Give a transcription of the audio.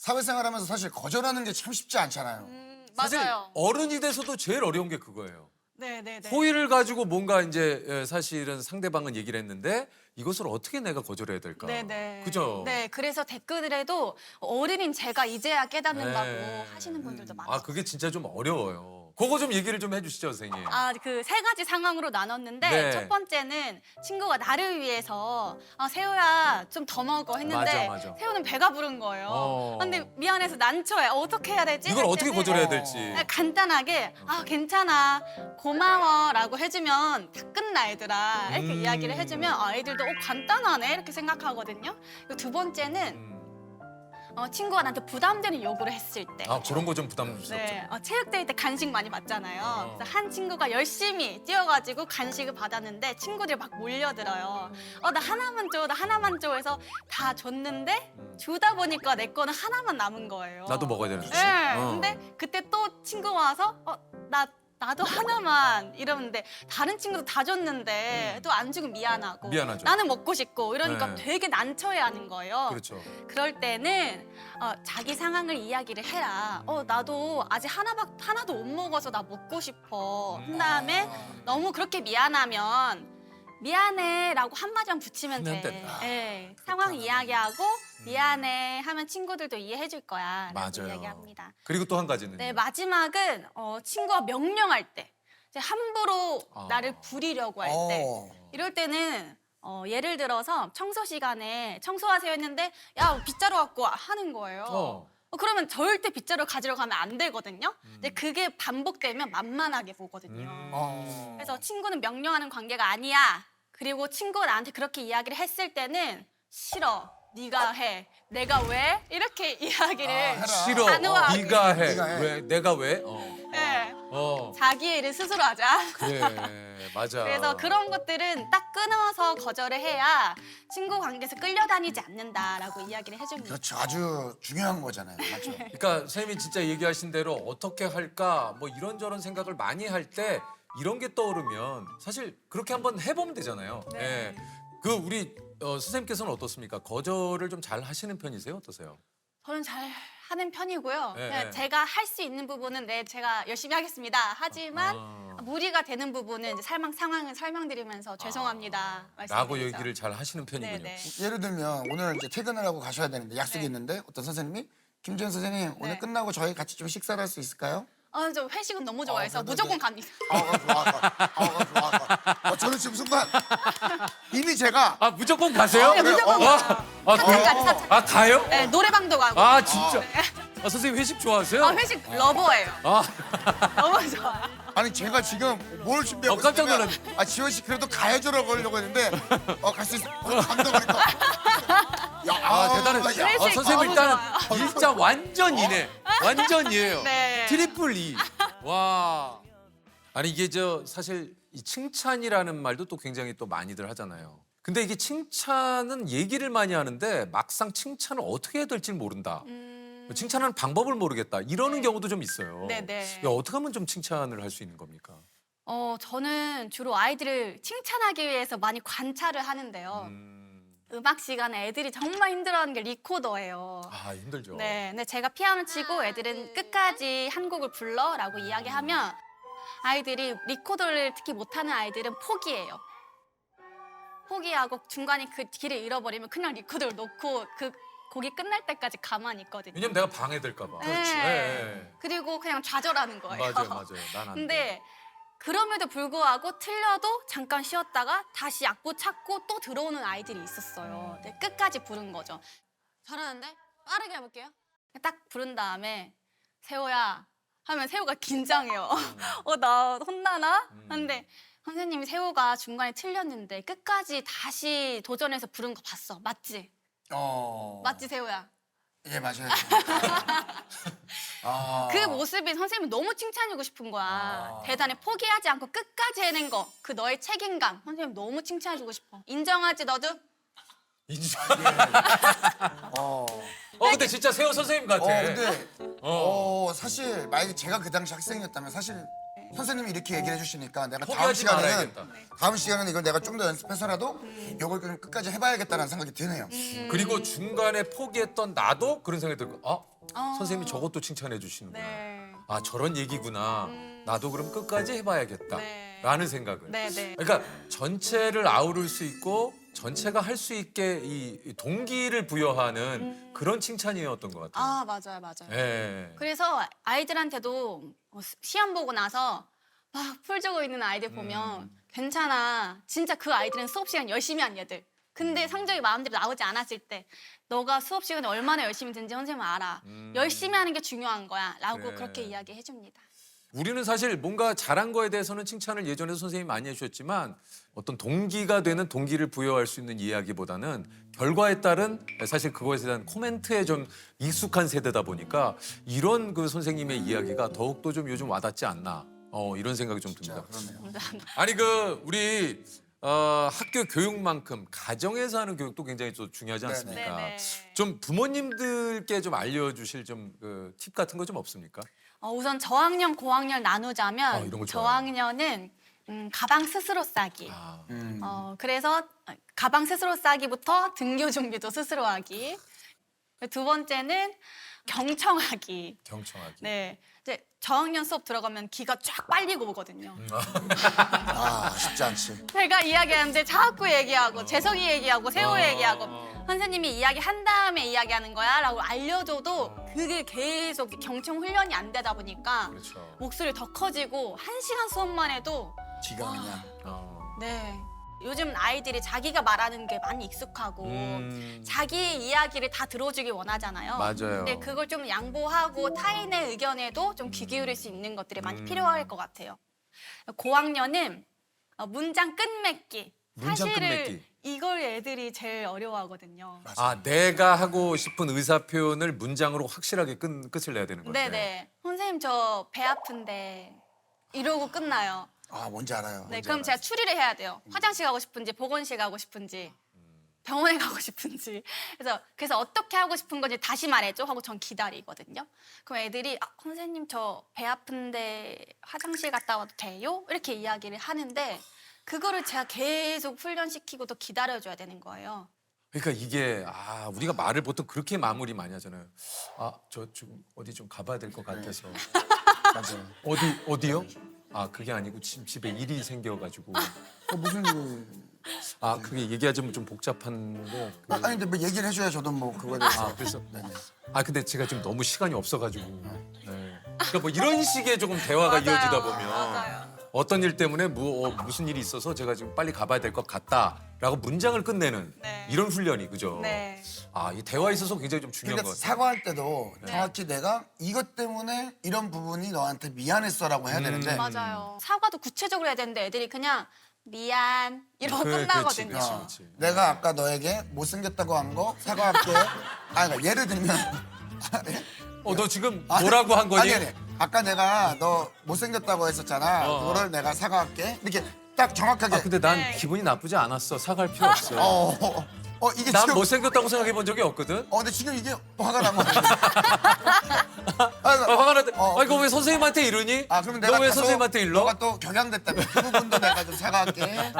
사회생활하면서 사실 거절하는 게 참 쉽지 않잖아요. 사실 맞아요. 어른이 돼서도 제일 어려운 게 그거예요. 네네네. 호의를 가지고 뭔가 이제 사실은 상대방은 얘기를 했는데 이것을 어떻게 내가 거절해야 될까? 네네. 그죠? 네, 그래서 댓글에도 어른인 제가 이제야 깨닫는다고 네. 하시는 분들도 많아요. 아, 그게 진짜 좀 어려워요. 그거 좀 얘기를 좀 해주시죠, 선생님. 그 세 가지 상황으로 나눴는데 네. 첫 번째는 친구가 나를 위해서 세호야 좀 더 먹어 했는데 맞아. 세호는 배가 부른 거예요. 근데 미안해서 난처해. 어떻게 해야 되지? 이걸 할 어떻게 때는 거절해야 될지. 간단하게 괜찮아 고마워라고 해주면 다 끝나 얘들아 이렇게 이야기를 해주면 애들도 간단하네 이렇게 생각하거든요. 그리고 두 번째는 친구가 나한테 부담되는 요구를 했을 때 아, 그런 거 좀 부담스럽죠. 네, 체육대회 때 간식 많이 받잖아요. 그래서 한 친구가 열심히 뛰어가지고 간식을 받았는데 친구들이 막 몰려들어요. 나 하나만 줘, 나 하나만 줘 해서 다 줬는데 주다 보니까 내 거는 하나만 남은 거예요. 나도 먹어야 되는데. 네, 근데 그때 또 친구가 와서 나도 하나만 이러는데 다른 친구도 다 줬는데 또 안 주고 미안하고 미안하죠. 나는 먹고 싶고 이러니까 네. 되게 난처해하는 거예요. 그렇죠. 그럴 때는 자기 상황을 이야기를 해라. 나도 아직 하나도 못 먹어서 나 먹고 싶어. 그다음에 너무 그렇게 미안하면 미안해라고 한마디만 붙이면 하면 돼. 된다. 네, 상황 이야기하고 미안해 하면 친구들도 이해해 줄 거야. 라고 맞아요. 이야기합니다. 그리고 또 한 가지는. 네, 마지막은 친구가 명령할 때 이제 함부로 나를 부리려고 할 때 이럴 때는 예를 들어서 청소 시간에 청소하세요 했는데 야 빗자루 갖고 와 하는 거예요. 그러면 절대 빗자루 가지러 가면 안 되거든요. 근데 그게 반복되면 만만하게 보거든요. 그래서 친구는 명령하는 관계가 아니야. 그리고 친구가 나한테 그렇게 이야기를 했을 때는 싫어. 네가 해. 내가 왜? 이렇게 이야기를 싫어. 단호하게. 네가 해. 네가 해. 왜? 내가 왜? 네. 어. 자기의 일을 스스로 하자. 그래. 맞아. 그래서 그런 것들은 딱 끊어서 거절을 해야 친구 관계에서 끌려다니지 않는다라고 이야기를 해줍니다. 그렇죠. 아주 중요한 거잖아요. 맞죠? 그러니까 선생님이 진짜 얘기하신 대로 어떻게 할까 뭐 이런저런 생각을 많이 할 때 이런 게 떠오르면 사실 그렇게 한번 해보면 되잖아요. 네. 예. 그 우리 선생님께서는 어떻습니까? 거절을 좀 잘 하시는 편이세요? 어떠세요? 저는 잘 하는 편이고요. 네, 그냥 네. 제가 할 수 있는 부분은 제가 열심히 하겠습니다. 하지만 무리가 되는 부분은 이제 상황을 설명드리면서 죄송합니다. 라고 말씀드리죠. 얘기를 잘 하시는 편이군요. 네네. 예를 들면 오늘 이제 퇴근을 하고 가셔야 되는데 약속이 네. 있는데 어떤 선생님이 김지현 선생님 오늘 끝나고 저희 같이 좀 식사를 할 수 있을까요? 저 회식은 너무 좋아해서 그래도 무조건 이제- 갑니다. 좋아. 저는 지금 순간 이미 제가 아 무조건 가세요? 네, 무조건 가요. 그래요? 아 가요? 네, 노래방도 가고. 아 진짜? 아 선생님 회식 좋아하세요? 회식 러버예요. 아, 너무 좋아요. 아니 제가 지금 뭘 준비하고 깜짝 있냐면 놀랐네. 지원 씨 그래도 가야죠라고 하려고 했는데 갈 수 있어. 감동하니까. 대단해. 회식 선생님 너무 일단 좋아요. 일자 완전 이네. 완전 이에요. 네. 트리플 이. 와. 아니 이게 사실 이 칭찬이라는 말도 또 굉장히 또 많이들 하잖아요. 근데 이게 칭찬은 얘기를 많이 하는데 막상 칭찬을 어떻게 해야 될지 모른다. 칭찬하는 방법을 모르겠다. 이러는 경우도 좀 있어요. 네네. 야, 어떻게 하면 좀 칭찬을 할 수 있는 겁니까? 저는 주로 아이들을 칭찬하기 위해서 많이 관찰을 하는데요. 음악 시간에 애들이 정말 힘들어하는 게 리코더예요. 아 힘들죠. 네, 근데 제가 피아노 치고 애들은 끝까지 한 곡을 불러라고 이야기하면 아이들이 리코더를 특히 못하는 아이들은 포기해요. 포기하고 중간에 그 길을 잃어버리면 그냥 리코더를 놓고 그 곡이 끝날 때까지 가만히 있거든요. 왜냐면 내가 방해될까 봐. 네. 그리고 그냥 좌절하는 거예요. 맞아요. 난 안 돼. 근데 그럼에도 불구하고 틀려도 잠깐 쉬었다가 다시 악보 찾고 또 들어오는 아이들이 있었어요. 근데 끝까지 부른 거죠. 잘하는데? 빠르게 해볼게요. 딱 부른 다음에 세호야 하면 세호가 긴장해요. 나 혼나나? 근데 선생님이 세호가 중간에 틀렸는데 끝까지 다시 도전해서 부른 거 봤어. 맞지? 맞지 세호야? 예 맞아요. 그 모습이 선생님이 너무 칭찬이고 싶은 거야. 대단해. 포기하지 않고 끝까지 해낸 거. 그 너의 책임감. 선생님 너무 칭찬해주고 싶어. 인정하지 너도? 인정. 어. 근데 진짜 세호 선생님 같아. 근데 사실 만약에 제가 그 당시 학생이었다면 사실 선생님이 이렇게 얘기를 해주시니까 내가 포기하지 말아야겠다. 다음 시간에는 이걸 내가 좀 더 연습해서라도 이걸 끝까지 해봐야겠다는 생각이 드네요. 그리고 중간에 포기했던 나도 그런 생각이 들고 선생님이 저것도 칭찬해 주시는구나. 네. 아 저런 얘기구나. 나도 그럼 끝까지 해봐야겠다. 네. 라는 생각을. 네, 네. 그러니까 전체를 아우를 수 있고 전체가 할 수 있게 이 동기를 부여하는 그런 칭찬이었던 것 같아요. 아, 맞아요, 맞아요. 예. 그래서 아이들한테도 시험 보고 나서 막 풀 적고 있는 아이들 보면 괜찮아. 진짜 그 아이들은 수업 시간 열심히 한 애들. 근데 성적이 마음대로 나오지 않았을 때 너가 수업 시간에 얼마나 열심히 듣는지 선생님은 알아. 열심히 하는 게 중요한 거야. 라고 그래. 그렇게 이야기해 줍니다. 우리는 사실 뭔가 잘한 거에 대해서는 칭찬을 예전에도 선생님이 많이 해주셨지만 어떤 동기가 되는 동기를 부여할 수 있는 이야기보다는 결과에 따른 사실 그거에 대한 코멘트에 좀 익숙한 세대다 보니까 이런 그 선생님의 이야기가 더욱더 좀 요즘 와닿지 않나 이런 생각이 좀 듭니다. 그러네요. 아니 그 우리 학교 교육만큼 가정에서 하는 교육도 굉장히 또 중요하지 않습니까? 네네. 좀 부모님들께 좀 알려주실 좀 그 팁 같은 거 좀 없습니까? 우선 저학년, 고학년 나누자면 이런 거 좋아요. 저학년은 가방 스스로 싸기. 그래서 가방 스스로 싸기부터 등교 준비도 스스로 하기. 두 번째는 경청하기. 경청하기. 네, 이제 저학년 수업 들어가면 기가 쫙 빨리고 오거든요. 아 쉽지 않지. 제가 이야기하는데 자꾸 얘기하고 재석이 얘기하고 세호 얘기하고 선생님이 이야기한 다음에 이야기하는 거야 라고 알려줘도 그게 계속 경청 훈련이 안 되다 보니까 그렇죠. 목소리 더 커지고 1시간 수업만 해도 기가 그냥. 네. 요즘 아이들이 자기가 말하는 게 많이 익숙하고 자기의 이야기를 다 들어주길 원하잖아요. 맞아요. 근데 그걸 좀 양보하고 타인의 의견에도 좀 귀 기울일 수 있는 것들이 많이 필요할 것 같아요. 고학년은 문장 끝맺기. 문장 사실을 끝맺기. 이걸 애들이 제일 어려워하거든요. 아 내가 하고 싶은 의사 표현을 문장으로 확실하게 끝을 내야 되는 거죠. 네네. 선생님 저 배 아픈데 이러고 끝나요. 아 뭔지 알아요. 네, 뭔지 그럼 알아요. 제가 추리를 해야 돼요. 화장실 가고 싶은지, 보건실 가고 싶은지, 병원에 가고 싶은지. 그래서 어떻게 하고 싶은 건지 다시 말해줘 하고 전 기다리거든요. 그럼 애들이 선생님 저 배 아픈데 화장실 갔다 와도 돼요? 이렇게 이야기를 하는데 그거를 제가 계속 훈련시키고 또 기다려줘야 되는 거예요. 그러니까 이게 우리가 말을 보통 그렇게 마무리 많이 하잖아요. 저 지금 어디 좀 가봐야 될 것 같아서. 맞아요. 어디요? 그게 아니고 지금 집에 일이 생겨가지고. 무슨 일? 그게 얘기하자면 좀 복잡한데. 아니 근데 뭐 얘기를 해줘야 저도 뭐 그거에 대해서. 그래서. 네네. 근데 제가 지금 너무 시간이 없어가지고. 네. 그러니까 뭐 이런 식의 조금 대화가 이어지다 보면 맞아요. 어떤 일 때문에 무슨 일이 있어서 제가 지금 빨리 가봐야 될 것 같다라고 문장을 끝내는 네. 이런 훈련이 그죠? 네. 이 대화에 있어서 굉장히 좀 중요한 그러니까 것 같아요. 사과할 때도 정확히 내가 이것 때문에 이런 부분이 너한테 미안했어라고 해야 되는데 맞아요. 사과도 구체적으로 해야 되는데 애들이 그냥 미안 이러고 그래, 끝나거든요. 그렇지, 그렇지. 내가 아까 너에게 못생겼다고 한 거 사과할게. 그러니까 예를 들면 너 지금 뭐라고 한 거니? 아니. 아까 내가 너 못생겼다고 했었잖아. 그거를 내가 사과할게. 이렇게 딱 정확하게. 근데 난 기분이 나쁘지 않았어. 사과할 필요 없어. 이게 난 지금 못생겼다고 생각해 본 적이 없거든. 근데 지금 이게 화가 난 거야. 화가 났대. 이거 왜 선생님한테 이러니? 그러면 내가 너 왜 가서 선생님한테 일러? 너가 또 경향됐다면 그 부분도 내가 좀 사과할게.